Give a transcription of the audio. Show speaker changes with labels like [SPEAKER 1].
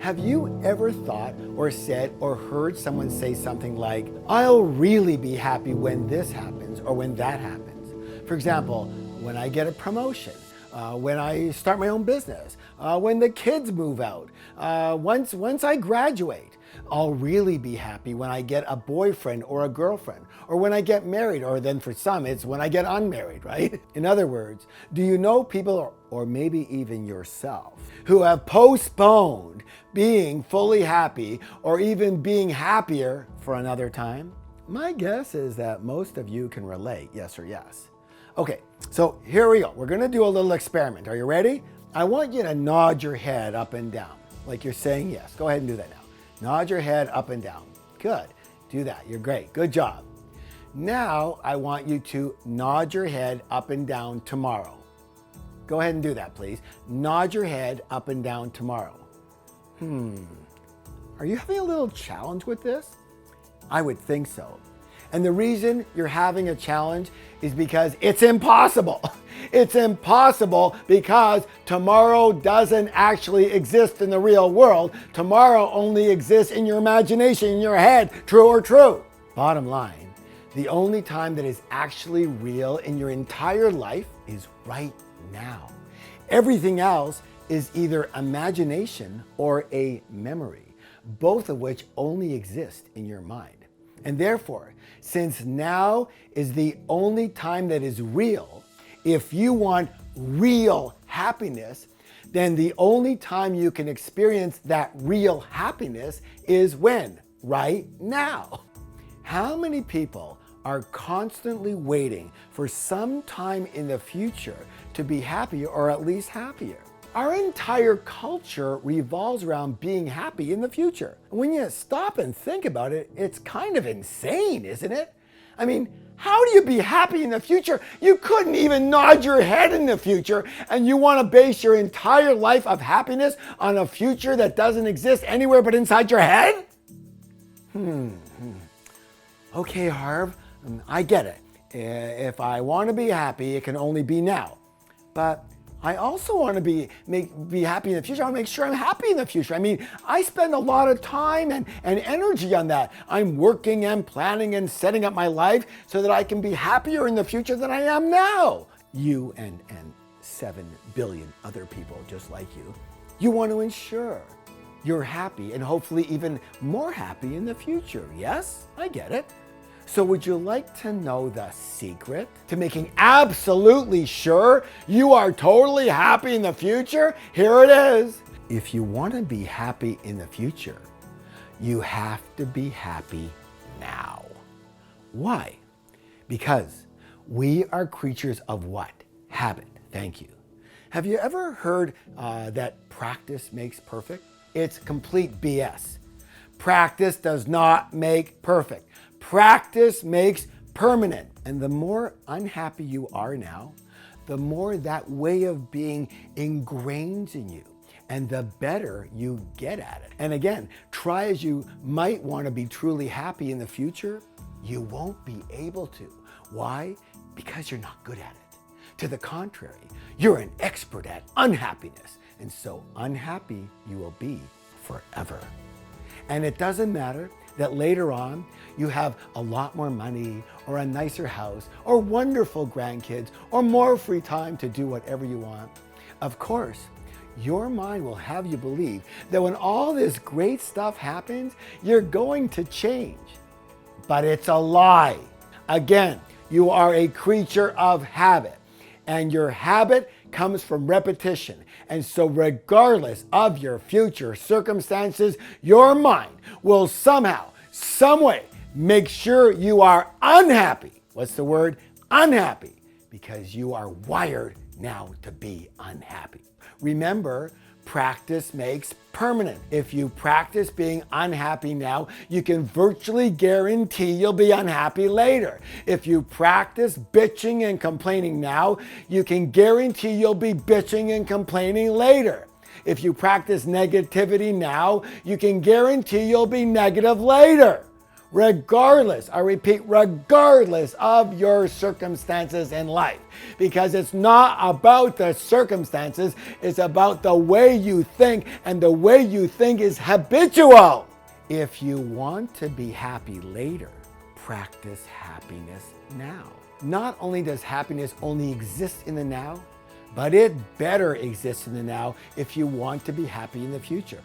[SPEAKER 1] Have you ever thought or said or heard someone say something like, I'll really be happy when this happens or when that happens? For example, when I get a promotion, when I start my own business, when the kids move out, once I graduate. I'll really be happy when I get a boyfriend or a girlfriend, or when I get married, or then for some, it's when I get unmarried, right? In other words, do you know people, or maybe even yourself, who have postponed being fully happy or even being happier for another time? My guess is that most of you can relate, yes or yes. Okay, so here we go. We're gonna do a little experiment. Are you ready? I want you to nod your head up and down, like you're saying yes. Go ahead and do that now. Nod your head up and down. Good. Do that. You're great. Good job. Now I want you to nod your head up and down tomorrow. Go ahead and do that, please. Nod your head up and down tomorrow. Are you having a little challenge with this? I would think so. And the reason you're having a challenge is because it's impossible. It's impossible because tomorrow doesn't actually exist in the real world. Tomorrow only exists in your imagination, in your head, true or true. Bottom line, the only time that is actually real in your entire life is right now. Everything else is either imagination or a memory, both of which only exist in your mind. And therefore, since now is the only time that is real, if you want real happiness, then the only time you can experience that real happiness is when? Right now. How many people are constantly waiting for some time in the future to be happy, or at least happier? Our entire culture revolves around being happy in the future. When you stop and think about it, it's kind of insane, isn't it? I mean, how do you be happy in the future? You couldn't even nod your head in the future, and you want to base your entire life of happiness on a future that doesn't exist anywhere but inside your head? Okay, Harv, I get it. If I want to be happy, it can only be now. But I also want to be happy in the future. I want to make sure I'm happy in the future. I mean, I spend a lot of time and energy on that. I'm working and planning and setting up my life so that I can be happier in the future than I am now. You and 7 billion other people just like you. You want to ensure you're happy and hopefully even more happy in the future. Yes, I get it. So would you like to know the secret to making absolutely sure you are totally happy in the future? Here it is. If you want to be happy in the future, you have to be happy now. Why? Because we are creatures of what? Habit. Thank you. Have you ever heard that practice makes perfect? It's complete BS. Practice does not make perfect. Practice makes permanent. And the more unhappy you are now, the more that way of being ingrains in you, and the better you get at it. And again, try as you might want to be truly happy in the future, you won't be able to. Why? Because you're not good at it. To the contrary, you're an expert at unhappiness, and so unhappy you will be forever. And it doesn't matter that later on you have a lot more money or a nicer house or wonderful grandkids or more free time to do whatever you want. Of course, your mind will have you believe that when all this great stuff happens, you're going to change. But it's a lie. Again, you are a creature of habit, and your habit comes from repetition. And so regardless of your future circumstances, your mind will somehow, some way, make sure you are unhappy. What's the word? Unhappy. Because you are wired now to be unhappy. Remember, practice makes permanent. If you practice being unhappy now, you can virtually guarantee you'll be unhappy later. If you practice bitching and complaining now, you can guarantee you'll be bitching and complaining later. If you practice negativity now, you can guarantee you'll be negative later. regardless, I repeat, regardless of your circumstances in life. Because it's not about the circumstances, it's about the way you think, and the way you think is habitual. If you want to be happy later, practice happiness now. Not only does happiness only exist in the now, but it better exist in the now if you want to be happy in the future.